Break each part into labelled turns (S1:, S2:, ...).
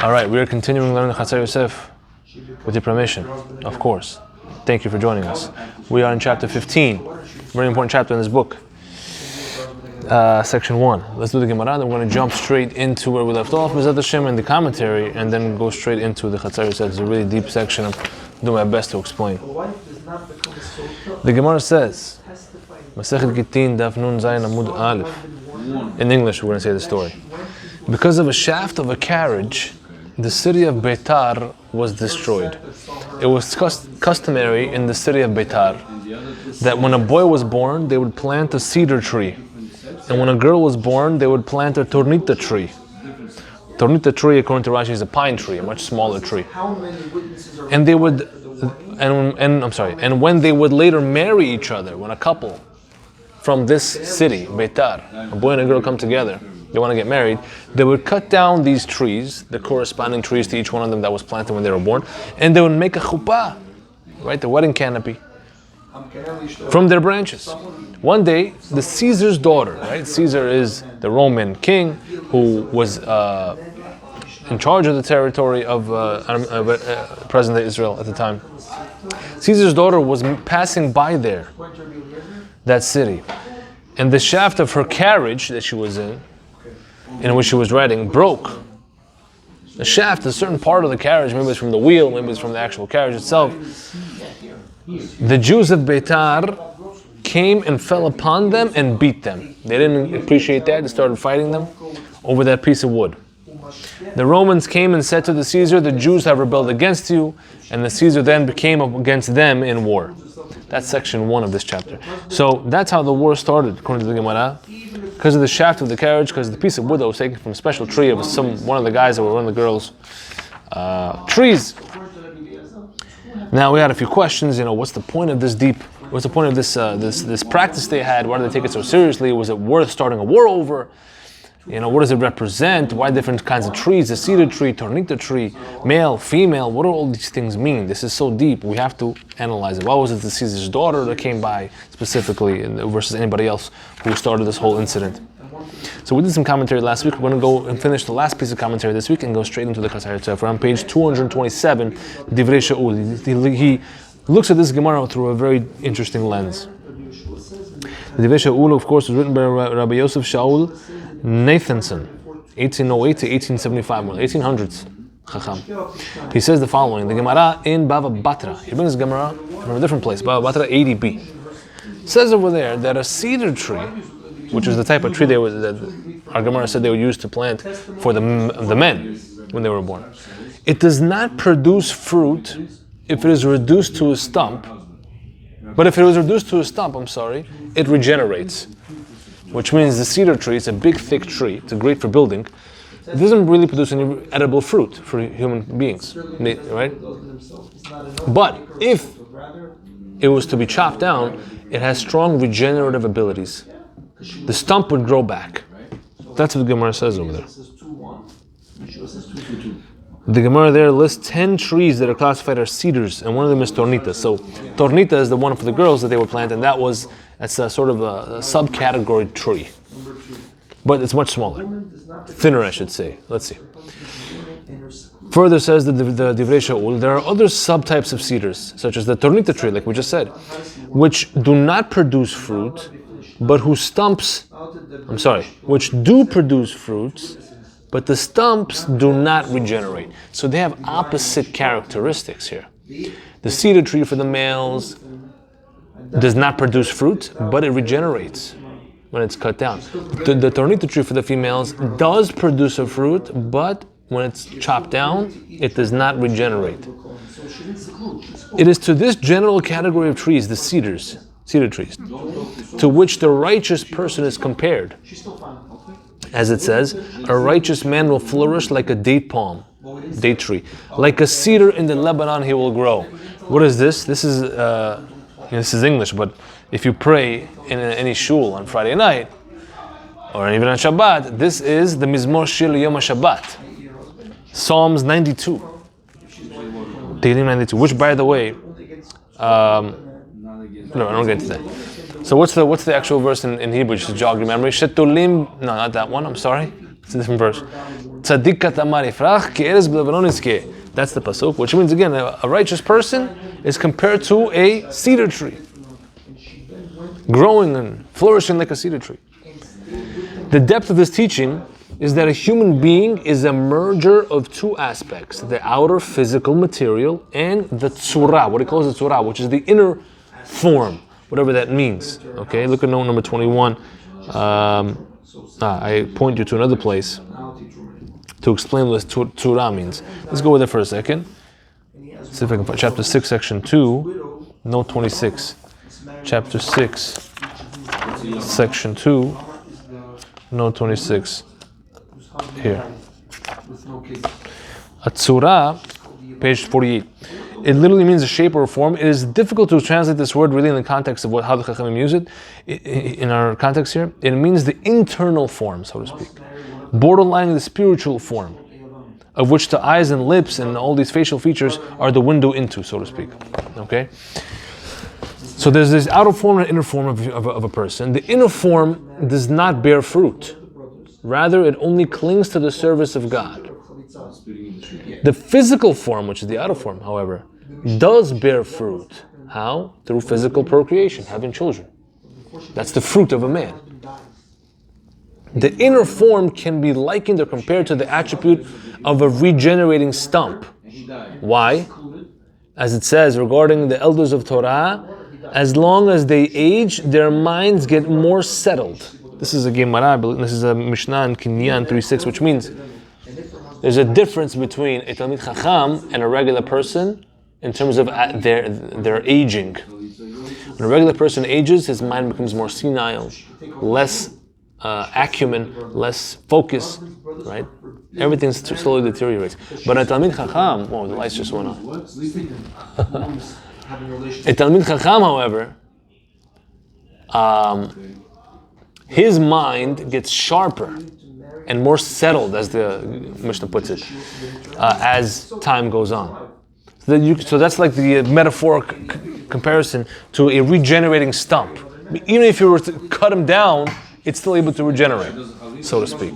S1: All right, we are continuing learning Chatzar Yosef with your permission, of course. Thank you for joining us. We are in chapter 15, very important chapter in this book. Section 1. Let's do the Gemara, then we're going to jump straight into where we left off, B'ezrat Hashem, and the commentary, and then go straight into the Chatzar Yosef. It's a really deep section. I'm doing my best to explain. The Gemara says, Masechet Gittin, Daf Nun Zayin Amud Aleph. In English, we're going to say the story. Because of a shaft of a carriage, the city of Betar was destroyed. It was customary in the city of Betar that when a boy was born, they would plant a cedar tree. And when a girl was born, they would plant a tornita tree. Tornita tree, according to Rashi, is a pine tree, a much smaller tree. And they would, and when they would later marry each other, when a couple from this city, Betar, a boy and a girl come together, they want to get married, they would cut down these trees, the corresponding trees to each one of them that was planted when they were born, and they would make a chuppah, right, the wedding canopy, from their branches. One day, the Caesar's daughter, right, Caesar is the Roman king who was in charge of the territory of present-day Israel at the time. Caesar's daughter was passing by there, that city, and the shaft of her carriage that she was in which she was riding, broke. The shaft, a certain part of the carriage, maybe it's from the wheel, maybe it's from the actual carriage itself. The Jews of Betar came and fell upon them and beat them. They didn't appreciate that. They started fighting them over that piece of wood. The Romans came and said to the Caesar, the Jews have rebelled against you, and the Caesar then became against them in war. That's section 1 of this chapter. So that's how the war started, according to the Gemara. Because of the shaft of the carriage, because of the piece of wood that was taken from a special tree of one of the guys that were one of the girls' trees. Now we had a few questions. What's the point of this What's the point of this practice they had? Why did they take it so seriously? Was it worth starting a war over? What does it represent? Why different kinds of trees? The cedar tree, tornita tree, male, female. What do all these things mean? This is so deep. We have to analyze it. Why was it the Caesar's daughter that came by specifically versus anybody else who started this whole incident? So we did some commentary last week. We're going to go and finish the last piece of commentary this week and go straight into the Chatzar Yosef. We're on page 227, Divrei Shaul. He looks at this Gemara through a very interesting lens. The Divrei Shaul, of course, was written by Rabbi Yosef Shaul Nathanson, 1808 to 1875, 1800s. Chacham. He says the following: the Gemara in Bava Batra. He brings Gemara from a different place, Bava Batra 80b. Says over there that a cedar tree, which is the type of tree that our Gemara said they would use to plant for the men when they were born, it does not produce fruit if it is reduced to a stump. But if it was reduced to a stump, it regenerates. Which means the cedar tree, it's a big, thick tree, it's great for building. It doesn't really produce any edible fruit for human beings, right? But if it was to be chopped down, it has strong regenerative abilities. The stump would grow back. That's what the Gemara says over there. The Gemara there lists 10 trees that are classified as cedars, and one of them is tornita. So tornita is the one for the girls that they would plant, and that's a sort of a subcategory tree. But it's much smaller. Thinner, I should say. Let's see. Further says the Divrei Shaul, there are other subtypes of cedars, such as the tornita tree, like we just said, which do not produce fruit, but which do produce fruits, but the stumps do not regenerate. So they have opposite characteristics here. The cedar tree for the males does not produce fruit, but it regenerates when it's cut down. The tornita tree for the females does produce a fruit, but when it's chopped down, it does not regenerate. It is to this general category of trees, the cedar trees, to which the righteous person is compared. As it says, a righteous man will flourish like a date tree. Like a cedar in the Lebanon, he will grow. What is this? This is English, but if you pray in any shul on Friday night, or even on Shabbat, this is the Mizmor Shir Yom HaShabbat, Psalms 92, Tehillim 92, which, by the way, no, I don't get to that. So what's the actual verse in Hebrew? Just to jog your memory. Shetulim, no, not that one. I'm sorry. It's a different verse. Tzaddik katamar ifrach ke'erez b'levanon izkeh. That's the pasuk, which means again, a righteous person is compared to a cedar tree, growing and flourishing like a cedar tree. The depth of this teaching is that a human being is a merger of two aspects: the outer physical material and the tzura, what he calls the tzura, which is the inner form, whatever that means. Okay, look at note number 21. I point you to another place to explain what tzura means. Let's go with it for a second. See if I can find chapter 6, section 2, note 26. Chapter 6, section 2, note 26. Here. A tzura, page 48. It literally means a shape or a form. It is difficult to translate this word really in the context of how the Chachamim use it. In our context here, it means the internal form, so to speak, borderlining the spiritual form, of which the eyes and lips and all these facial features are the window into, so to speak. Okay? So there's this outer form and inner form of a person. The inner form does not bear fruit. Rather, it only clings to the service of God. The physical form, which is the outer form, however, does bear fruit. How? Through physical procreation, having children. That's the fruit of a man. The inner form can be likened or compared to the attribute of a regenerating stump. Why? As it says regarding the elders of Torah, as long as they age, their minds get more settled. This is a Gemara, this is a Mishnah in Kinyan 3:6, which means there's a difference between a Talmid Chacham and a regular person in terms of their aging. When a regular person ages, his mind becomes more senile, less acumen, less focus, right? Everything slowly deteriorates. But a Talmid Chacham, the lights just went on. A Talmid Chacham, however, his mind gets sharper and more settled, as the Mishnah puts it, as time goes on. So that's like the metaphoric comparison to a regenerating stump. Even if you were to cut him down, it's still able to regenerate, so to speak.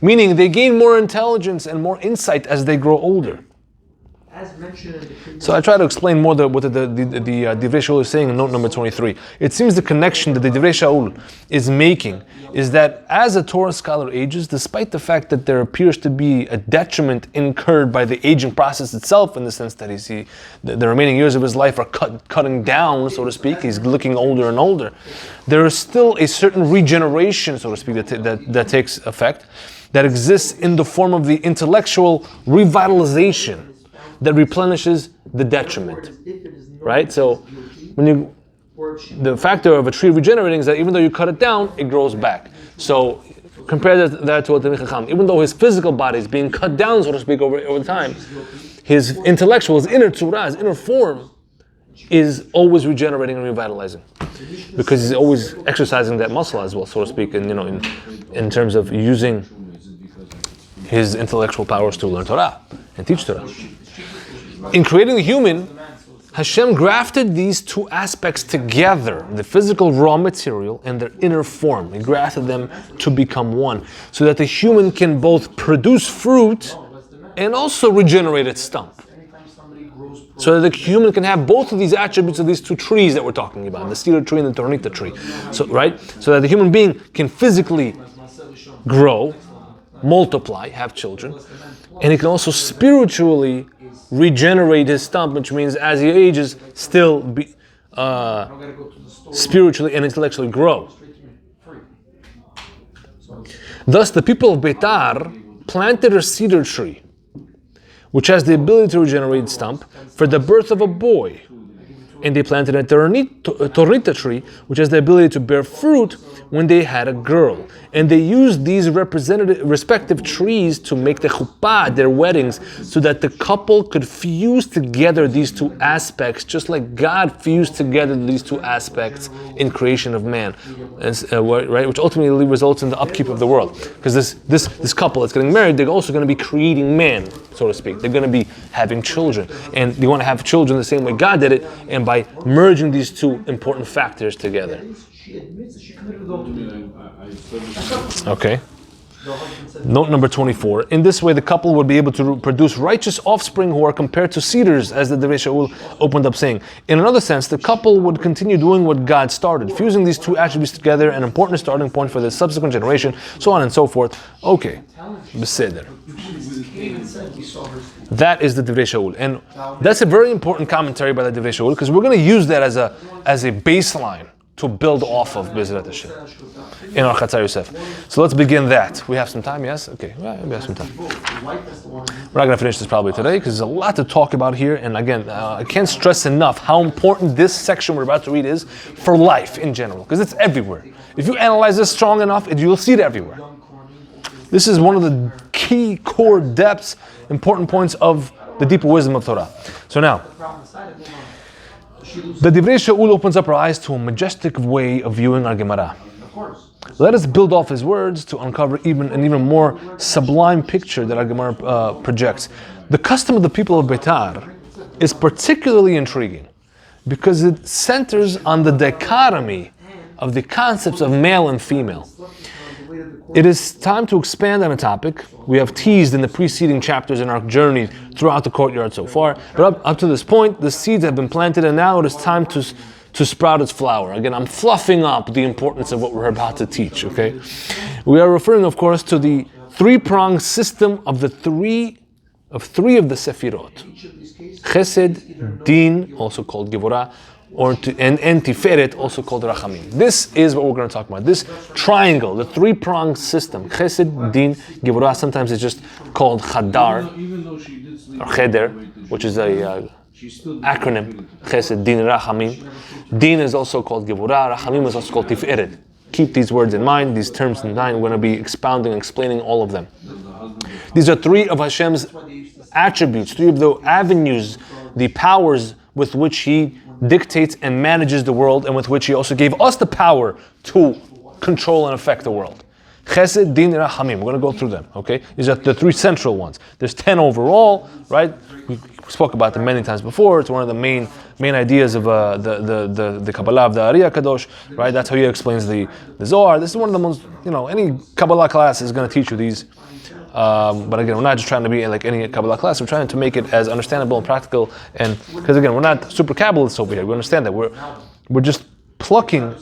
S1: Meaning they gain more intelligence and more insight as they grow older. So I try to explain more what the Divrei Shaul is saying in note number 23. It seems the connection that the Divrei Shaul is making is that as a Torah scholar ages, despite the fact that there appears to be a detriment incurred by the aging process itself, in the sense that the remaining years of his life are cutting down, so to speak, he's looking older and older, there is still a certain regeneration, so to speak, that takes effect, that exists in the form of the intellectual revitalization that replenishes the detriment, right? So the factor of a tree regenerating is that even though you cut it down, it grows back. So compare that to a Talmid Chacham. Even though his physical body is being cut down, so to speak, over time, his intellectual, his inner tzura, his inner form, is always regenerating and revitalizing, because he's always exercising that muscle as well, so to speak, and in terms of using his intellectual powers to learn Torah and teach Torah. In creating the human, Hashem grafted these two aspects together, the physical raw material and their inner form. He grafted them to become one, so that the human can both produce fruit and also regenerate its stump. So that the human can have both of these attributes of these two trees that we're talking about, the cedar tree and the tornita tree. So that the human being can physically grow, multiply, have children, and he can also spiritually regenerate his stump, which means as he ages, still be spiritually and intellectually grow. Thus, the people of Betar planted a cedar tree, which has the ability to regenerate stump, for the birth of a boy. And they planted a tornita tree, which has the ability to bear fruit when they had a girl. And they used these respective trees to make the chuppah, their weddings, so that the couple could fuse together these two aspects, just like God fused together these two aspects in creation of man, right? Which ultimately results in the upkeep of the world. Because this couple that's getting married, they're also going to be creating man, so to speak. They're going to be having children, and they want to have children the same way God did it, and by merging these two important factors together. Okay. Note number 24. In this way, the couple would be able to produce righteous offspring who are compared to cedars, as the Divrei Shaul opened up saying. In another sense, the couple would continue doing what God started, fusing these two attributes together, an important starting point for the subsequent generation, so on and so forth. Okay, beseder. That is the Divrei Shaul, and that's a very important commentary by the Divrei Shaul, because we're going to use that as a baseline to build off of Bezrat Hashem in our Chatzar Yosef. So let's begin that. We have some time, yes? Okay, well, we have some time. We're not going to finish this probably today because there's a lot to talk about here. And again, I can't stress enough how important this section we're about to read is for life in general, because it's everywhere. If you analyze this strong enough, you'll see it everywhere. This is one of the key core depths, important points of the deeper wisdom of Torah. So now, the Divrei Shaul opens up our eyes to a majestic way of viewing our Gemara. Let us build off his words to uncover an even more sublime picture that our Gemara projects. The custom of the people of Betar is particularly intriguing because it centers on the dichotomy of the concepts of male and female. It is time to expand on a topic we have teased in the preceding chapters in our journey throughout the courtyard so far. But up to this point, the seeds have been planted, and now it is time to sprout its flower. Again, I'm fluffing up the importance of what we're about to teach, okay? We are referring, of course, to the three-pronged system of three of the Sefirot. Chesed, Din, also called Gevurah, and Tiferet, also called Rachamim. This is what we're going to talk about. This triangle, the three-pronged system, Chesed, Din, Gevurah. Sometimes it's just called Chadar, or Cheder, which is a acronym, Chesed, Din, Rachamim. Din is also called Gevurah, Rachamim is also called Tiferet. Keep these words in mind, these terms in mind. We're going to be expounding and explaining all of them. These are three of Hashem's attributes, three of the avenues, the powers with which He dictates and manages the world, and with which He also gave us the power to control and affect the world. Chesed, Din, Rachamim. We're going to go through them, okay? These are the three central ones. There's 10 overall, right? We spoke about them many times before. It's one of the main ideas of the Kabbalah of the Ari HaKadosh, right? That's how he explains the Zohar. This is one of the most, any Kabbalah class is going to teach you these. But again, we're not just trying to be like any Kabbalah class. We're trying to make it as understandable and practical. And because again, we're not super Kabbalists over here. We understand that we're just plucking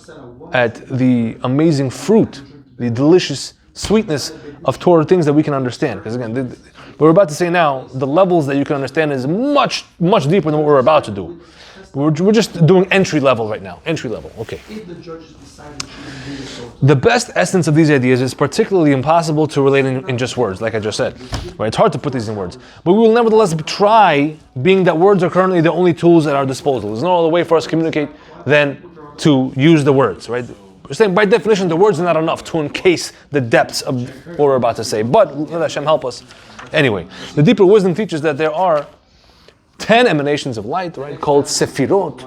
S1: at the amazing fruit, the delicious sweetness of Torah things that we can understand. Because again, what we're about to say now, the levels that you can understand is much, much deeper than what we're about to do. We're just doing entry level right now. Entry level, okay. The best essence of these ideas is particularly impossible to relate in just words, like I just said. Right? It's hard to put these in words. But we will nevertheless try, being that words are currently the only tools at our disposal. There's no other way for us to communicate than to use the words, right? We're saying by definition the words are not enough to encase the depths of what we're about to say. But let Hashem help us. Anyway, the deeper wisdom teaches that there are 10 emanations of light, right, called Sefirot,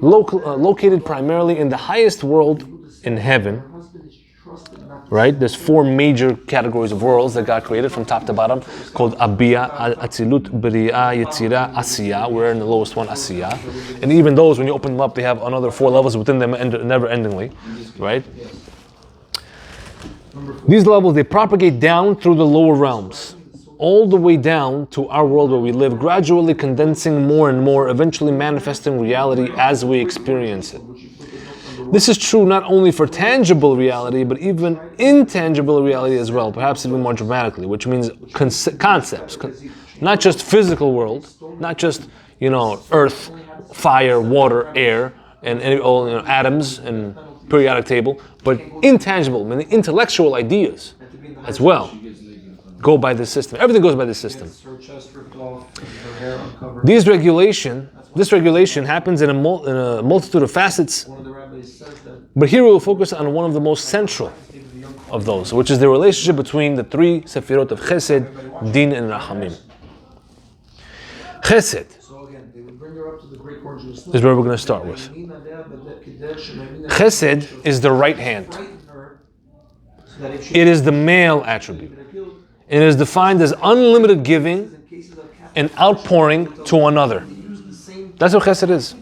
S1: located primarily in the highest world in heaven, right? There's 4 major categories of worlds that God created from top to bottom, called Abiyah, Atzilut, Beriah, Yetzirah, Asiyah. We're in the lowest one, Asiyah. And even those, when you open them up, they have another 4 levels within them, never-endingly, right? These levels, they propagate down through the lower realms, all the way down to our world where we live, gradually condensing more and more, eventually manifesting reality as we experience it. This is true not only for tangible reality, but even intangible reality as well, perhaps even more dramatically, which means concepts, not just physical world, not just, earth, fire, water, air, and all atoms and periodic table, but intangible, meaning intellectual ideas as well. Go by this system. Everything goes by this system. This regulation happens in a multitude of facets, but here we will focus on one of the most central of those, which is the relationship between the 3 Sefirot of Chesed, Din, and Rachamim. Chesed is where we're going to start with. Chesed is the right hand. It is the male attribute. It is defined as unlimited giving and outpouring to another. That's what Chesed is.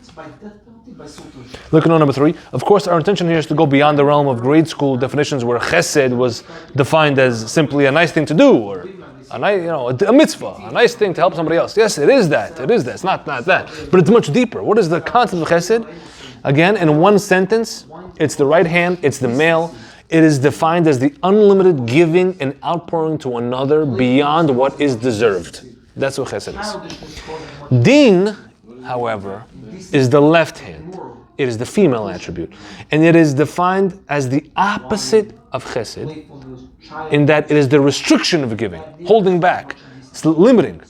S1: Looking on number 3, of course, our intention here is to go beyond the realm of grade school definitions where chesed was defined as simply a nice thing to do, or a mitzvah, a nice thing to help somebody else. Yes, it is that. It's not that. But it's much deeper. What is the concept of chesed? Again, in one sentence, it's the right hand, it's the male. It is defined as the unlimited giving and outpouring to another beyond what is deserved. That's what chesed is. Din, however, is the left hand. It is the female attribute. And it is defined as the opposite of chesed, in that it is the restriction of giving, holding back, it's limiting.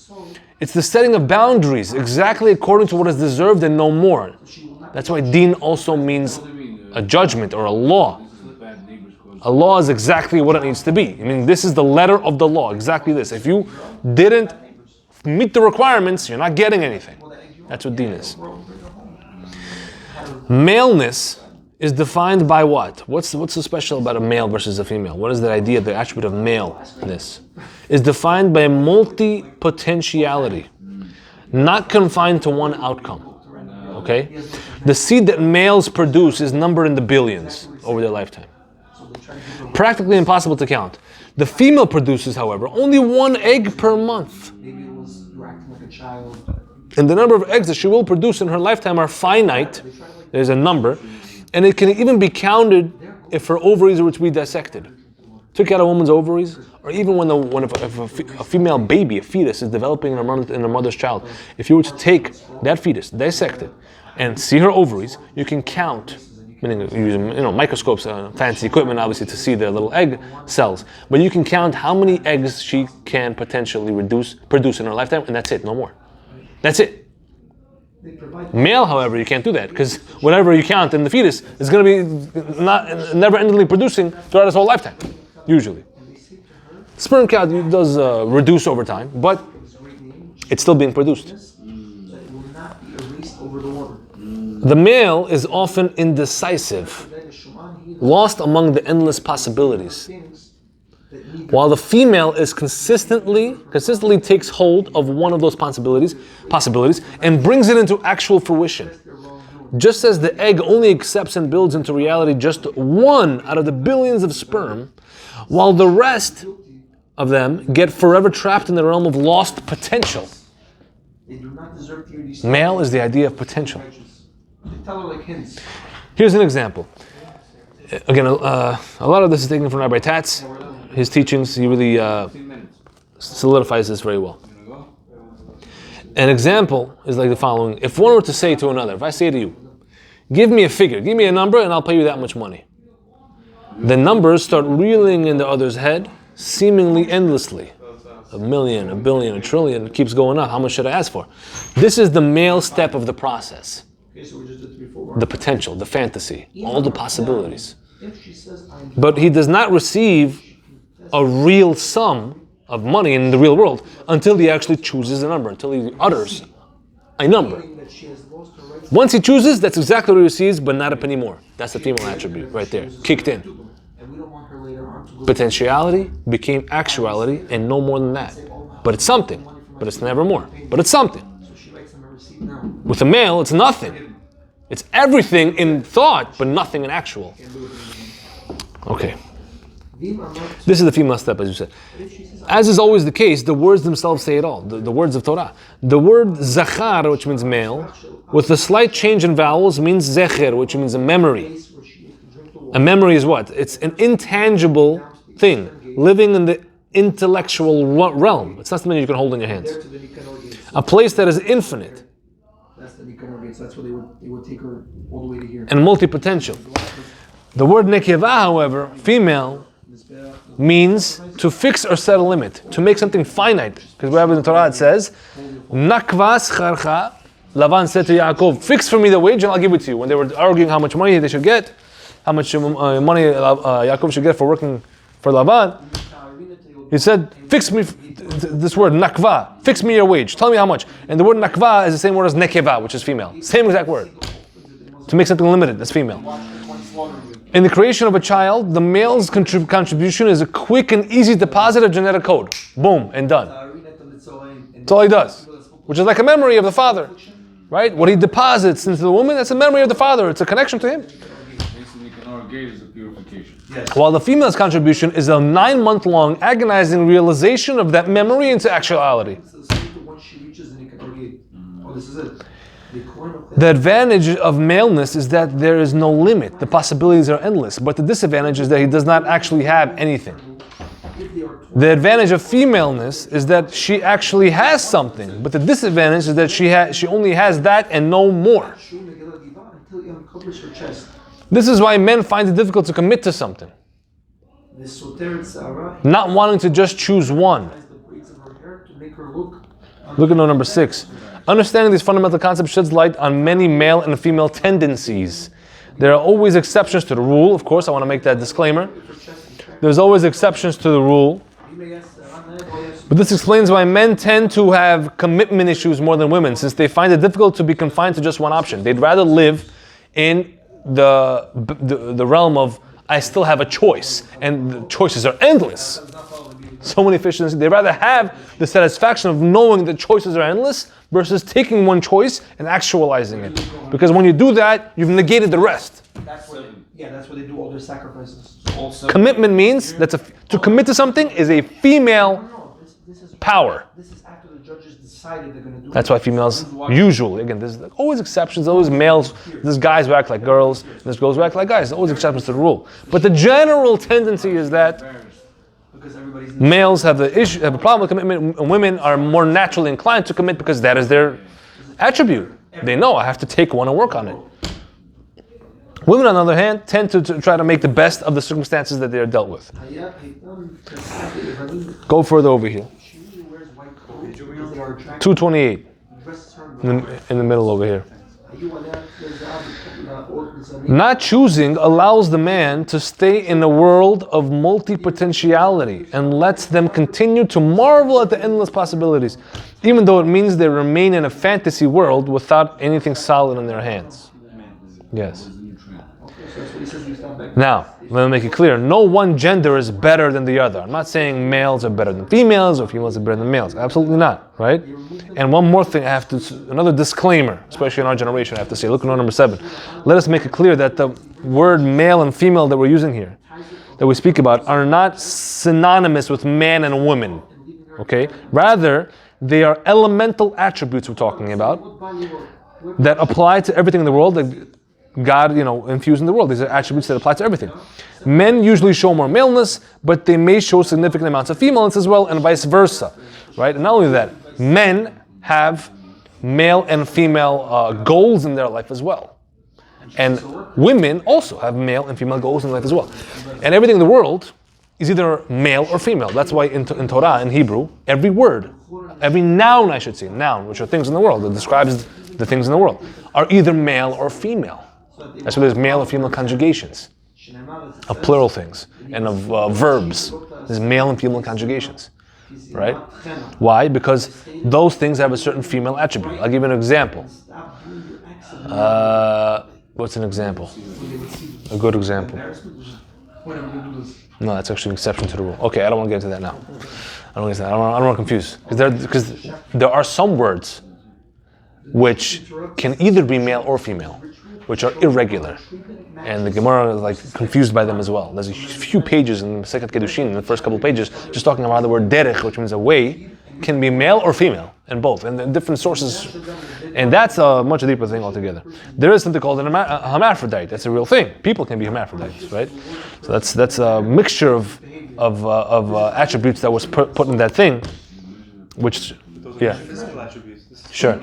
S1: It's the setting of boundaries, exactly according to what is deserved and no more. That's why din also means a judgment or a law. A law is exactly what it needs to be. I mean, this is the letter of the law, exactly this. If you didn't meet the requirements, you're not getting anything. That's what din is. Maleness is defined by what? What's so special about a male versus a female? What is the idea, the attribute of maleness? Is defined by multi-potentiality, not confined to one outcome. Okay? The seed that males produce is numbered in the billions over their lifetime. Practically impossible to count. The female produces, however, only 1 egg per month. And the number of eggs that she will produce in her lifetime are finite. There's a number. And it can even be counted if her ovaries were to be dissected. Took out a woman's ovaries, or even if a female baby, a fetus, is developing in her mother's child, if you were to take that fetus, dissect it, and see her ovaries, you can count, meaning using microscopes, fancy equipment, obviously, to see the little egg cells. But you can count how many eggs she can potentially produce in her lifetime, and that's it, no more. That's it. Male, however, you can't do that, because whatever you count in the fetus is going to be never-endingly producing throughout his whole lifetime, usually. Sperm count does reduce over time, but it's still being produced. The male is often indecisive, lost among the endless possibilities, while the female is consistently takes hold of one of those possibilities and brings it into actual fruition. Just as the egg only accepts and builds into reality just 1 out of the billions of sperm, while the rest of them get forever trapped in the realm of lost potential. Male is the idea of potential. Here's an example. Again, a lot of this is taken from Rabbi Tatz. His teachings, he really solidifies this very well. An example is like the following. If one were to say to another, if I say to you, give me a figure, give me a number and I'll pay you that much money. The numbers start reeling in the other's head, seemingly endlessly. 1 million, 1 billion, 1 trillion, it keeps going up. How much should I ask for? This is the male step of the process. The potential, the fantasy, all the possibilities. But he does not receive a real sum of money in the real world until he actually chooses a number, until he utters a number. Once he chooses, that's exactly what he receives, but not a penny more. That's the female attribute right there, kicked in. Potentiality became actuality and no more than that. But it's something, but it's never more. But it's something. With a male, it's nothing. It's everything in thought, but nothing in actual. Okay. This is the female step, as you said. As is always the case, the words themselves say it all. The words of Torah. The word zachar, which means male, with a slight change in vowels, means zecher, which means a memory. A memory is what? It's an intangible thing, living in the intellectual realm. It's not something you can hold in your hands. A place that is infinite. That's where they would take her all the way to here. And multi-potential. The word nekeva, however, female, means to fix or set a limit, to make something finite. Because we have in the Torah, it says, Nakva scharcha, Lavan said to Yaakov, fix for me the wage and I'll give it to you. When they were arguing how much money they should get, how much money Yaakov should get for working for Lavan, he said, fix me, this word, nakva, fix me your wage, tell me how much. And the word nakva is the same word as nekeva, which is female. Same exact word. To make something limited, that's female. In the creation of a child, the male's contribution is a quick and easy deposit of genetic code. Boom, and done. That's all he does. Which is like a memory of the father. right? What he deposits into the woman, that's a memory of the father. It's a connection to him. While the female's contribution is a 9-month-long agonizing realization of that memory into actuality. The advantage of maleness is that there is no limit. The possibilities are endless. But the disadvantage is that he does not actually have anything. The advantage of femaleness is that she actually has something. But the disadvantage is that she only has that and no more. This is why men find it difficult to commit to something. Not wanting to just choose one. Look at note number 6. Understanding these fundamental concepts sheds light on many male and female tendencies. There are always exceptions to the rule. Of course, I want to make that disclaimer. There's always exceptions to the rule. But this explains why men tend to have commitment issues more than women, since they find it difficult to be confined to just one option. They'd rather live in the realm of, I still have a choice, and the choices are endless. So many efficiency. They'd rather have the satisfaction of knowing the choices are endless versus taking one choice and actualizing it. Because when you do that, you've negated the rest.
S2: That's where they do all their sacrifices.
S1: Commitment means to commit to something is a female power.
S2: This is after the judges decided they're going to do it.
S1: That's why females usually, again, there's always exceptions, always males, there's guys who act like girls, there's girls who act like guys, there's always exceptions to the rule. But the general tendency is that males have a problem with commitment, and women are more naturally inclined to commit because that is their attribute. They know, I have to take one and work on it. Women, on the other hand, tend to try to make the best of the circumstances that they are dealt with. Go further over here. 228. In the middle over here. Not choosing allows the man to stay in a world of multi-potentiality and lets them continue to marvel at the endless possibilities, even though it means they remain in a fantasy world without anything solid in their hands. Yes. Now, let me make it clear. No one gender is better than the other. I'm not saying males are better than females or females are better than males. Absolutely not, right? And one more thing, another disclaimer, especially in our generation, I have to say. Look at note number 7. Let us make it clear that the word male and female that we're using here, that we speak about, are not synonymous with man and woman. Okay? Rather, they are elemental attributes we're talking about that apply to everything in the world, that God, infused in the world. These are attributes that apply to everything. Men usually show more maleness, but they may show significant amounts of femaleness as well, and vice versa, right? And not only that, men have male and female goals in their life as well. And women also have male and female goals in life as well. And everything in the world is either male or female. That's why in Torah, in Hebrew, every word, every noun, which are things in the world, that describes the things in the world, are either male or female. That's why there's male or female conjugations of plural things and of verbs. There's male and female conjugations, right? Why? Because those things have a certain female attribute. I'll give you an example. What's an example? A good example. No, that's actually an exception to the rule. Okay, I don't want to get into that now. I don't want to confuse. Because there are some words which can either be male or female, which are irregular. And the Gemara is confused by them as well. There's a few pages in Sechet Kedushin, in the first couple of pages, just talking about the word derech, which means a way, can be male or female, and both, and the different sources. And that's a much deeper thing altogether. There is something called a hermaphrodite. That's a real thing. People can be hermaphrodites, right? So that's a mixture of attributes that was put in that thing, which, yeah. Sure.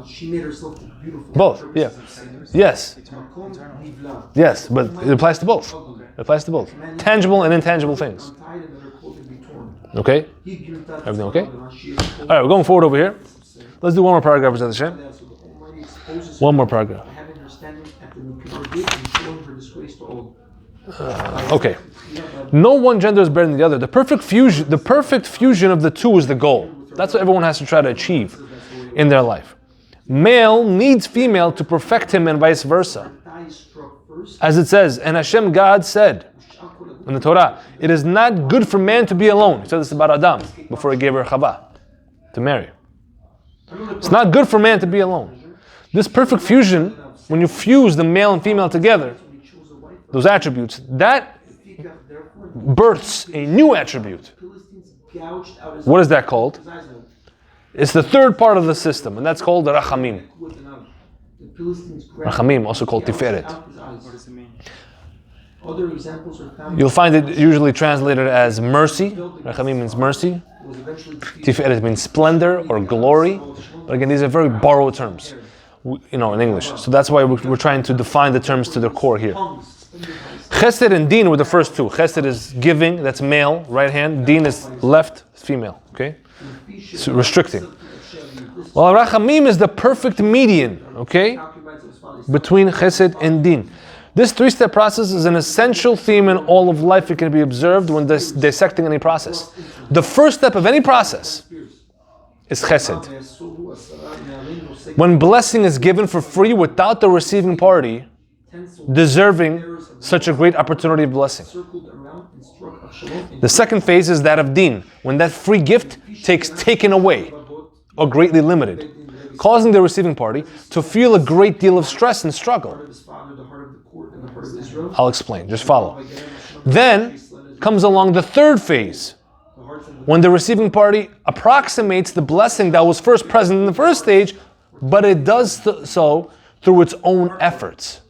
S1: She made herself beautiful. Both, yeah. Yes. Yes, but it applies to both. It applies to both. Tangible and intangible things. Okay? Everything okay? All right, we're going forward over here. Let's do one more paragraph, B'ezrat Hashem. One more paragraph. Okay. No one gender is better than the other. The perfect fusion of the two is the goal. That's what everyone has to try to achieve in their life. Male needs female to perfect him and vice versa. As it says, and Hashem God said in the Torah, it is not good for man to be alone. He said this about Adam before he gave her Chava to marry. It's not good for man to be alone. This perfect fusion, when you fuse the male and female together, those attributes, that births a new attribute. What is that called? It's the third part of the system, and that's called the Rachamim. Rachamim, also called Tiferet.
S2: What does it mean? Other examples are found.
S1: You'll find it usually translated as mercy. Rachamim means mercy. Tiferet means splendor or glory. But again, these are very borrowed terms, in English. So that's why we're trying to define the terms to their core here. Chesed and Din were the first two. Chesed is giving, that's male, right hand. Din is left, female. Okay, so restricting. Well, Rachamim is the perfect median. Okay, between Chesed and Din. This three-step process is an essential theme in all of life. It can be observed when dissecting any process. The first step of any process is Chesed. When blessing is given for free without the receiving party deserving such a great opportunity of blessing. The second phase is that of Din, when that free gift takes taken away or greatly limited, causing the receiving party to feel a great deal of stress and struggle. I'll explain, just follow. Then comes along the third phase, when the receiving party approximates the blessing that was first present in the first stage, but it does so through its own efforts,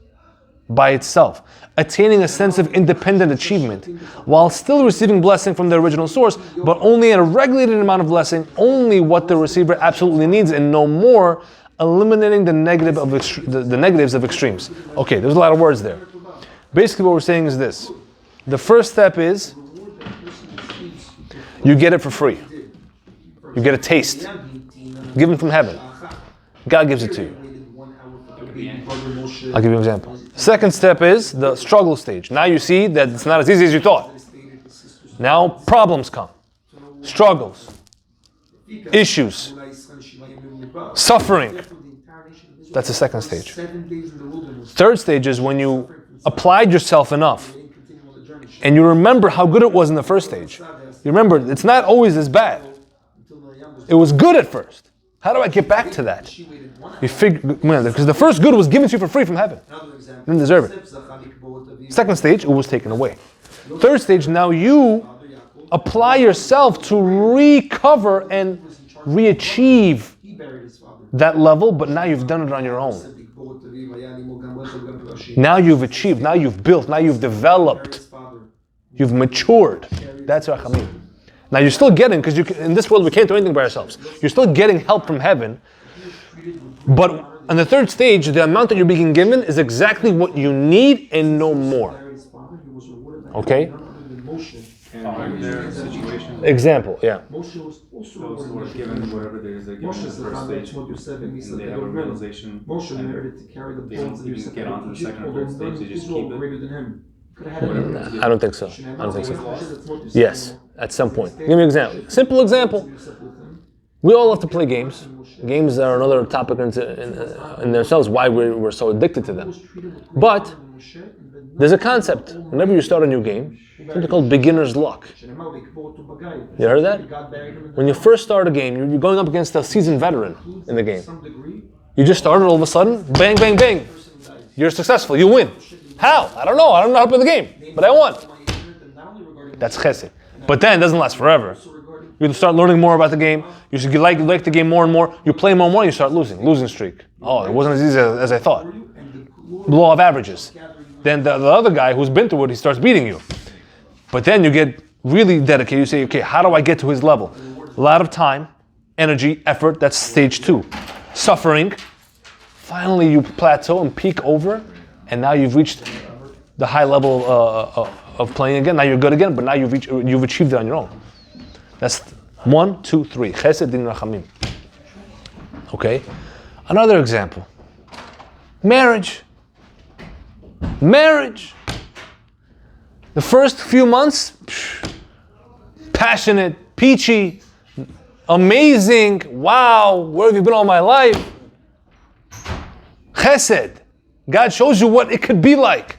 S1: by itself, attaining a sense of independent achievement, while still receiving blessing from the original source, but only in a regulated amount of blessing, only what the receiver absolutely needs and no more, eliminating the negatives of extremes. Okay, there's a lot of words there. Basically what we're saying is this. The first step is you get it for free. You get a taste given from heaven. God gives it to you. I'll give you an example. Second step is the struggle stage. Now you see that it's not as easy as you thought. Now problems come. Struggles. Issues. Suffering. That's the second stage. Third stage is when you applied yourself enough and you remember how good it was in the first stage. You remember it's not always as bad. It was good at first. How do I get back to that? You figure, because the first good was given to you for free from heaven. You didn't deserve it. Second stage, it was taken away. Third stage, now you apply yourself to recover and re-achieve that level, but now you've done it on your own. Now you've achieved, now you've built, now you've developed, you've matured. That's Rachamim. Now you're still getting, because in this world we can't do anything by ourselves. You're still getting help from heaven, but on the third stage, the amount that you're being given is exactly what you need and no more. Okay?
S3: And their situation.
S1: Example, yeah.
S3: Those who were given whatever it is they're given in the first stage, and they have a realization, and they don't even get onto the second or third stage, they just keep it.
S1: I don't think so. Yes, at some point. Give me an example. Simple example. We all love to play games. Games are another topic in themselves, why we're so addicted to them. But there's a concept. Whenever you start a new game, something called beginner's luck. You heard that? When you first start a game, you're going up against a seasoned veteran in the game. You just started, all of a sudden, bang, bang, bang. You're successful, you win. How? I don't know how to play the game, but I won. That's chesed. But then it doesn't last forever. You start learning more about the game. You like the game more and more. You play more and more, you start losing streak. Oh, it wasn't as easy as I thought. Law of averages. Then the other guy who's been through it, he starts beating you. But then you get really dedicated. You say, okay, how do I get to his level? A lot of time, energy, effort, that's stage 2. Suffering. Finally you plateau and peak over, and now you've reached the high level of playing again. Now you're good again, but now you've achieved it on your own. That's 1, 2, 3. Chesed, Din, Rachamim. Okay? Another example. Marriage. The first few months, passionate, peachy, amazing. Wow, where have you been all my life? Chesed. God shows you what it could be like.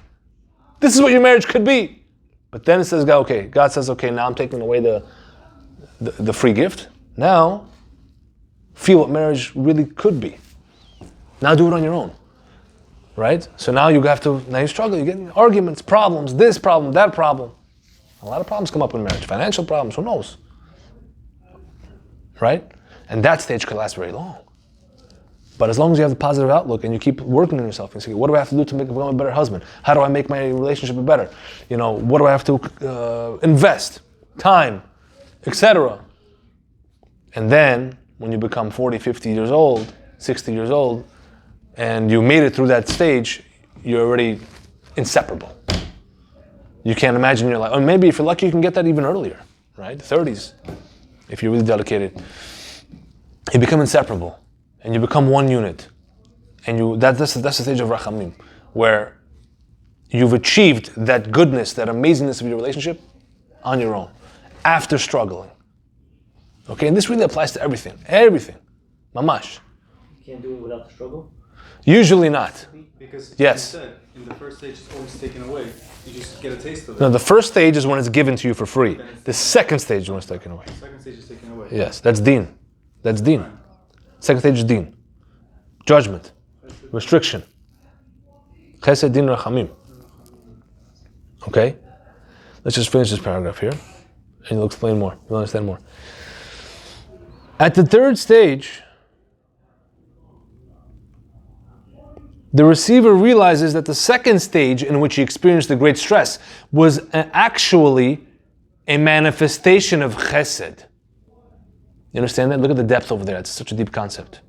S1: This is what your marriage could be. But then it says, God says, okay, now I'm taking away the free gift. Now, feel what marriage really could be. Now do it on your own, right? So now you struggle, you get arguments, problems, this problem, that problem. A lot of problems come up in marriage, financial problems, who knows? Right? And that stage could last very long. But as long as you have the positive outlook and you keep working on yourself and say, what do I have to do to become a better husband? How do I make my relationship better? What do I have to invest? Time, etc. And then when you become 40, 50 years old, 60 years old, and you made it through that stage, you're already inseparable. You can't imagine your life. Or maybe if you're lucky, you can get that even earlier, right? 30s, if you're really dedicated. You become inseparable, and you become one unit. And that's the stage of Rachamim, where you've achieved that goodness, that amazingness of your relationship on your own, after struggling. Okay, and this really applies to everything. Mamash.
S4: You can't do it without the struggle?
S1: Usually not.
S3: Because
S1: yes.
S3: You said, in the first stage it's always taken away. You just get a taste of it.
S1: No, the first stage is when it's given to you for free. The second stage is when it's taken away.
S3: The second stage is taken away.
S1: Yes, that's deen. That's deen. Second stage is deen. Judgment. Restriction. Chesed, din, rachamim. Okay? Let's just finish this paragraph here, and you'll explain more. You'll understand more. At the third stage, the receiver realizes that the second stage in which he experienced the great stress was actually a manifestation of chesed. You understand that? Look at the depth over there. It's such a deep concept.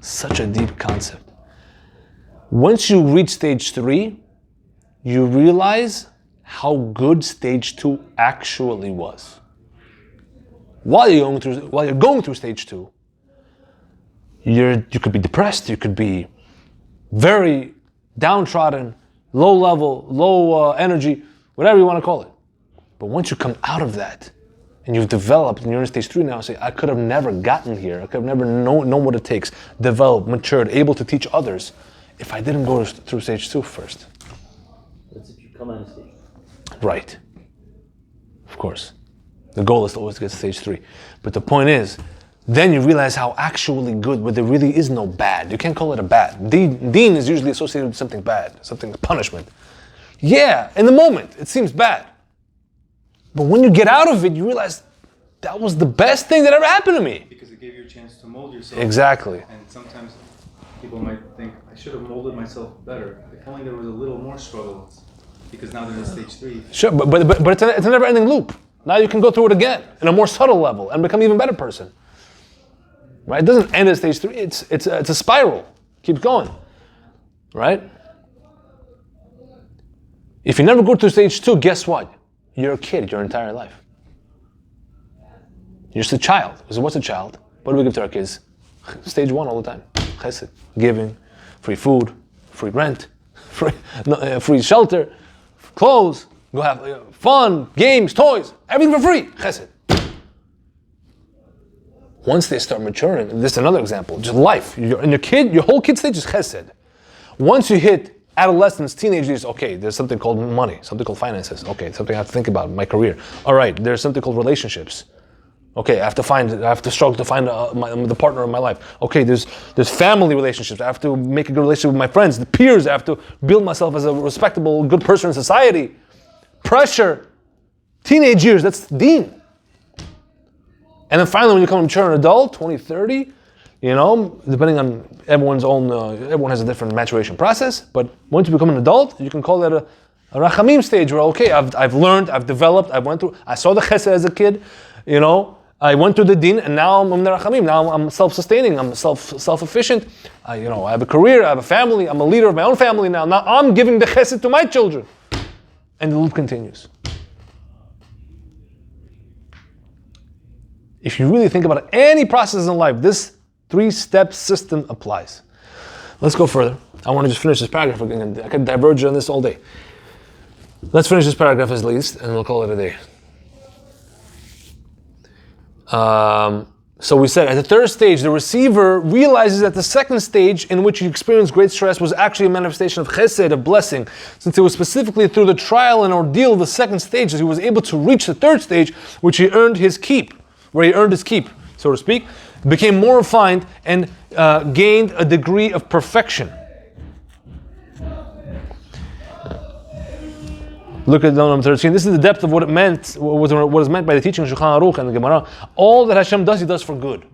S1: Such a deep concept. Once you reach stage 3, you realize how good stage 2 actually was. While you're going through stage 2, you could be depressed, you could be very downtrodden, low level, low energy, whatever you want to call it. But once you come out of that, and you've developed, and you're in stage 3 now, say, I could have never gotten here, I could have never known what it takes, developed, matured, able to teach others, if I didn't go through stage 2 first.
S4: That's if you come out of stage.
S1: Right. Of course. The goal is to always get to stage 3. But the point is, then you realize how actually good, where there really is no bad. You can't call it a bad. Deen is usually associated with something bad, something punishment. Yeah, in the moment, it seems bad. But when you get out of it, you realize that was the best thing that ever happened to me.
S3: Because it gave you a chance to mold yourself.
S1: Exactly.
S3: And sometimes people might think, I should have molded myself better. If only there was a little more struggle. Because now they're in stage 3.
S1: Sure, but it's a never-ending loop. Now you can go through it again in a more subtle level and become an even better person. Right? It doesn't end at stage 3. It's a spiral. Keeps going. Right? If you never go through stage 2, guess what? You're a kid your entire life. You're just a child. So what's a child? What do we give to our kids? Stage 1 all the time. Chesed. Giving, free food, free rent, free shelter, clothes, go have fun, games, toys, everything for free. Chesed. Once they start maturing, this is another example, just life. Your whole kid stage is chesed. Once you hit adolescence, teenage years, okay, there's something called money, something called finances. Okay, something I have to think about, my career. All right, there's something called relationships. Okay, I have to struggle to find the partner of my life. Okay, there's family relationships. I have to make a good relationship with my friends, the peers. I have to build myself as a respectable, good person in society. Pressure. Teenage years, that's deen. And then finally, when you become a mature adult, 20, 30, depending on everyone has a different maturation process, but once you become an adult, you can call that a Rachamim stage where, okay, I've learned, I've developed, I saw the chesed as a kid, I went through the din, and now I'm in the Rachamim. Now I'm self-sustaining, I'm self-efficient, I have a career, I have a family, I'm a leader of my own family now. Now I'm giving the chesed to my children. And the loop continues. If you really think about any process in life, this 3-step system applies. Let's go further. I want to just finish this paragraph again. I could diverge on this all day. Let's finish this paragraph at least, and we'll call it a day. So we said at the third stage, the receiver realizes that the second stage in which he experienced great stress was actually a manifestation of chesed, of blessing, since it was specifically through the trial and ordeal of the second stage that he was able to reach the third stage, which he earned his keep, where he earned his keep, so to speak. became more refined and gained a degree of perfection. Look at number 13. This is the depth of what it meant, what is meant by the teaching of Shulchan Aruch and the Gemara. All that Hashem does, He does for good.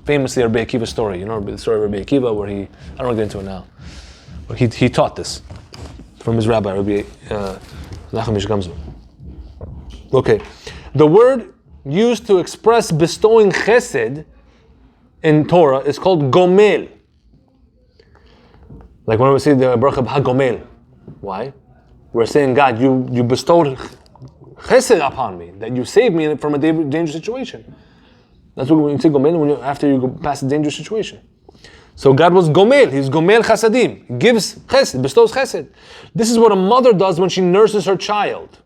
S1: Famously, Rabbi Akiva's story. You know the story of Rabbi Akiva, where I don't want to get into it now. But he taught this from his rabbi, Rabbi Rachamim Gamzu. Okay. The word used to express bestowing chesed in Torah is called gomel. Like when we say the bracha b'hagomel. Why? We're saying, God, you bestowed chesed upon me, that you saved me from a dangerous situation. That's what when you say gomel, after you go past a dangerous situation. So God was gomel, He's gomel chasadim, He gives chesed, bestows chesed. This is what a mother does when she nurses her child.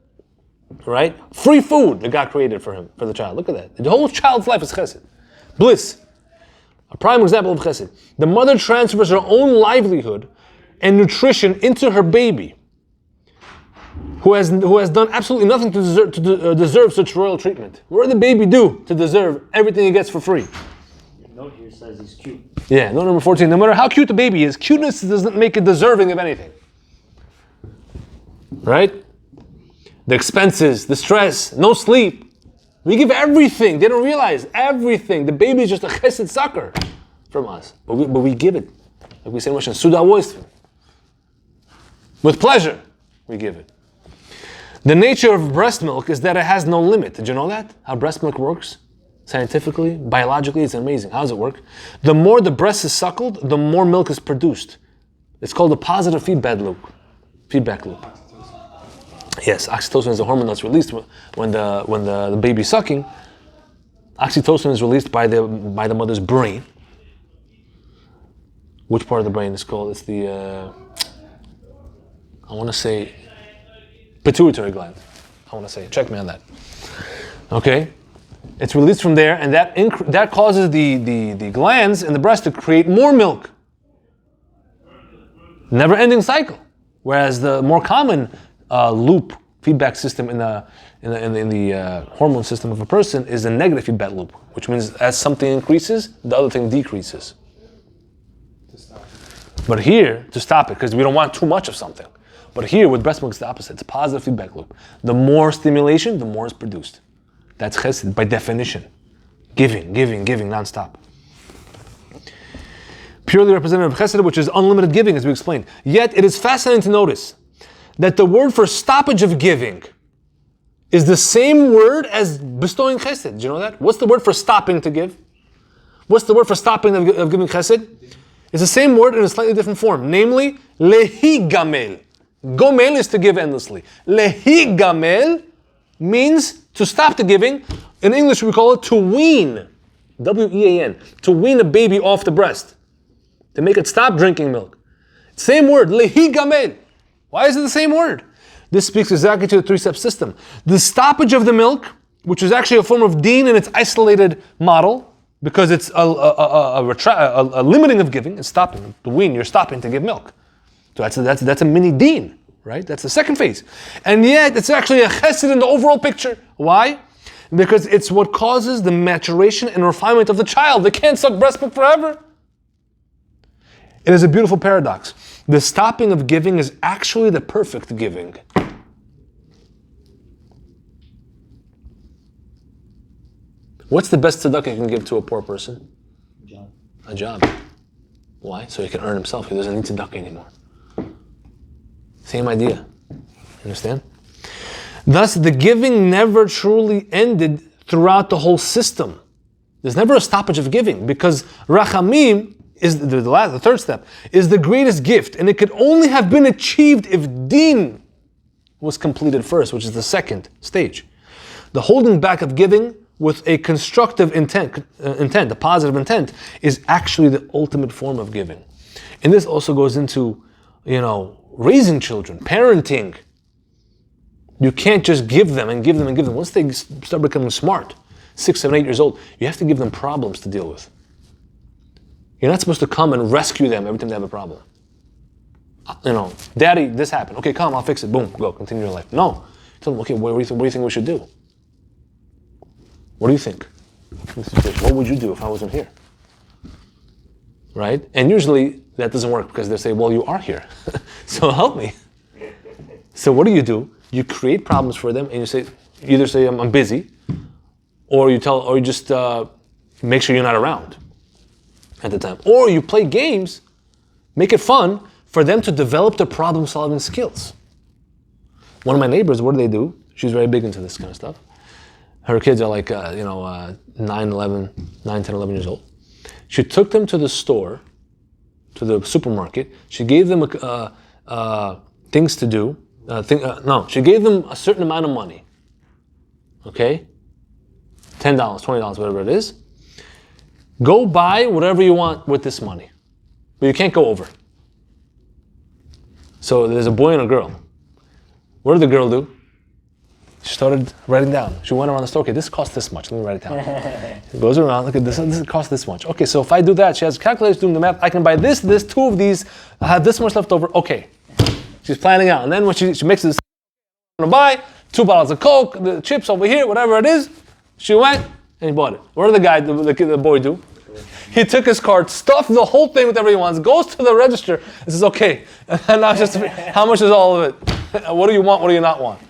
S1: Right? Free food that God created for the child. Look at that. The whole child's life is chesed. Bliss. A prime example of chesed. The mother transfers her own livelihood and nutrition into her baby, who has done absolutely nothing to deserve such royal treatment. What did the baby do to deserve everything he gets for free?
S4: Your note here says he's cute.
S1: Yeah, note number 14. No matter how cute the baby is, cuteness doesn't make it deserving of anything. Right? The expenses, the stress, no sleep. We give everything. They don't realize everything. The baby is just a chesed sucker from us. But we give it. Like we say in Russian, sudawoist. With pleasure, we give it. The nature of breast milk is that it has no limit. Did you know that? How breast milk works? Scientifically, biologically, it's amazing. How does it work? The more the breast is suckled, the more milk is produced. It's called a positive feedback loop. Yes, oxytocin is a hormone that's released when the baby's sucking. Oxytocin is released by the mother's brain. Which part of the brain is called? It's the I want to say pituitary gland. Check me on that. Okay, it's released from there, and that causes the glands in the breast to create more milk. Never-ending cycle. Whereas the more common loop feedback system in the hormone system of a person is a negative feedback loop, which means as something increases, the other thing decreases. But here, to stop it, because we don't want too much of something. But here, with breast milk, it's the opposite. It's a positive feedback loop. The more stimulation, the more is produced. That's chesed by definition. Giving, non-stop. Purely representative of chesed, which is unlimited giving, as we explained. Yet, it is fascinating to notice that the word for stoppage of giving is the same word as bestowing chesed. Do you know that? What's the word for stopping to give? What's the word for stopping of giving chesed? It's the same word in a slightly different form, namely, lehi gamel. Gomel is to give endlessly. Lehi gamel means to stop the giving. In English, we call it to wean. W-E-A-N. To wean a baby off the breast. To make it stop drinking milk. Same word, lehi gamel. Why is it the same word? This speaks exactly to the three-step system. The stoppage of the milk, which is actually a form of deen in its isolated model, because it's a limiting of giving, it's stopping. To wean, you're stopping to give milk. So that's a mini deen, right? That's the second phase. And yet, it's actually a chesed in the overall picture. Why? Because it's what causes the maturation and refinement of the child. They can't suck breast milk forever. It is a beautiful paradox. The stopping of giving is actually the perfect giving. What's the best tzedakah you can give to a poor person? A job. Why? So he can earn himself. He doesn't need tzedakah anymore. Same idea. Understand? Thus, the giving never truly ended throughout the whole system. There's never a stoppage of giving, because Rachamim is the third step, is the greatest gift, and it could only have been achieved if Deen was completed first, which is the second stage. The holding back of giving with a constructive intent, a positive intent, is actually the ultimate form of giving. And this also goes into, raising children, parenting. You can't just give them and give them and give them. Once they start becoming smart, 6, 7, 8 years old, you have to give them problems to deal with. You're not supposed to come and rescue them every time they have a problem. Daddy, this happened. Okay, come, I'll fix it. Boom, go, continue your life. No. Tell them, okay, what do you think we should do? What do you think? in this situation? What would you do if I wasn't here? Right? And usually that doesn't work because they say, well, you are here. So help me. So what do? You create problems for them and you either say I'm busy, or you just make sure you're not around at the time. Or you play games, make it fun for them to develop their problem-solving skills. One of my neighbors, what do? She's very big into this kind of stuff. Her kids are like, 9, 10, 11 years old. She took them to the store, to the supermarket. She gave them things to do. She gave them a certain amount of money. Okay? $10, $20, whatever it is. Go buy whatever you want with this money. But you can't go over. So there's a boy and a girl. What did the girl do? She started writing down. She went around the store. Okay, this costs this much. Let me write it down. She goes around. Look at this. This costs this much. Okay, so if I do that, she has calculators doing the math. I can buy this, two of these. I have this much left over. Okay. She's planning out. And then when she mixes, I'm going to buy 2 bottles of Coke, the chips over here, whatever it is. She went and he bought it. What did the boy do? He took his card, stuffed the whole thing with whatever he wants, goes to the register and says, okay, and now just, how much is all of it? What do you want? What do you not want?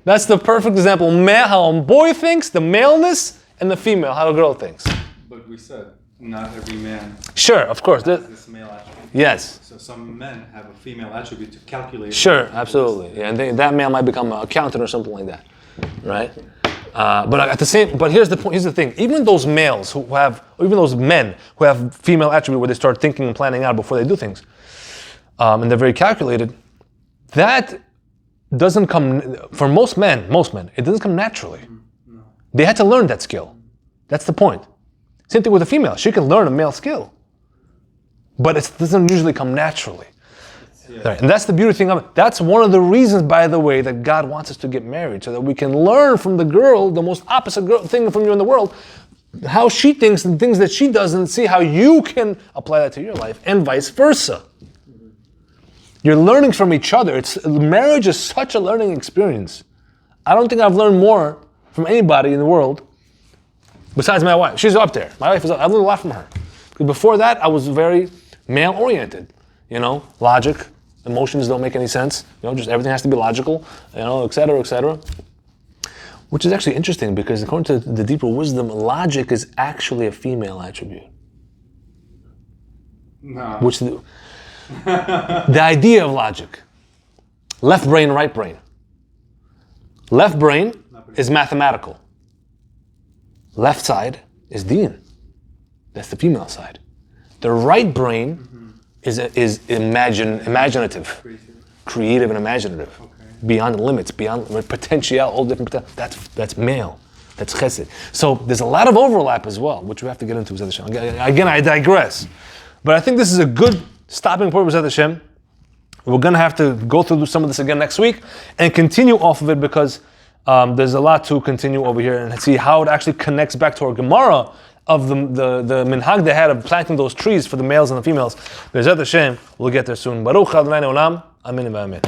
S1: That's the perfect example. How a boy thinks, the maleness, and the female, how a girl thinks.
S3: But we said, not every man
S1: Sure, of course.
S3: has this male attribute.
S1: Yes.
S3: So some men have a female attribute to calculate.
S1: Sure, absolutely. Yeah, and that male might become an accountant or something like that, right? But here's the point. Here's the thing. Even those males even those men who have female attribute where they start thinking and planning out before they do things, and they're very calculated, that doesn't come, for most men, it doesn't come naturally. No. They had to learn that skill. That's the point. Same thing with a female. She can learn a male skill, but it doesn't usually come naturally. Yeah. Right. And that's the beauty thing of it. That's one of the reasons, by the way, that God wants us to get married, so that we can learn from the girl, the most opposite thing from you in the world, how she thinks and things that she does, and see how you can apply that to your life, and vice versa. You're learning from each other. Marriage is such a learning experience. I don't think I've learned more from anybody in the world besides my wife. She's up there. My wife is up. I've learned a lot from her. Because before that, I was very male-oriented. Logic, emotions don't make any sense. Just everything has to be logical, et cetera, et cetera. Which is actually interesting because according to the deeper wisdom, logic is actually a female attribute.
S3: No.
S1: Which the idea of logic. Left brain, right brain. Left brain is mathematical. Left side is deen. That's the female side. The right brain is imaginative. Creative and imaginative. Okay. Beyond limits, beyond potential, all different potential. That's male. That's chesed. So there's a lot of overlap as well, which we have to get into. Again, I digress. But I think this is a good stopping point with Hashem. We're going to have to go through some of this again next week and continue off of it because there's a lot to continue over here and see how it actually connects back to our Gemara of the minhag they had of planting those trees for the males and the females. Bezrat Hashem, we'll get there soon. Baruch Adonai Olam. Amen.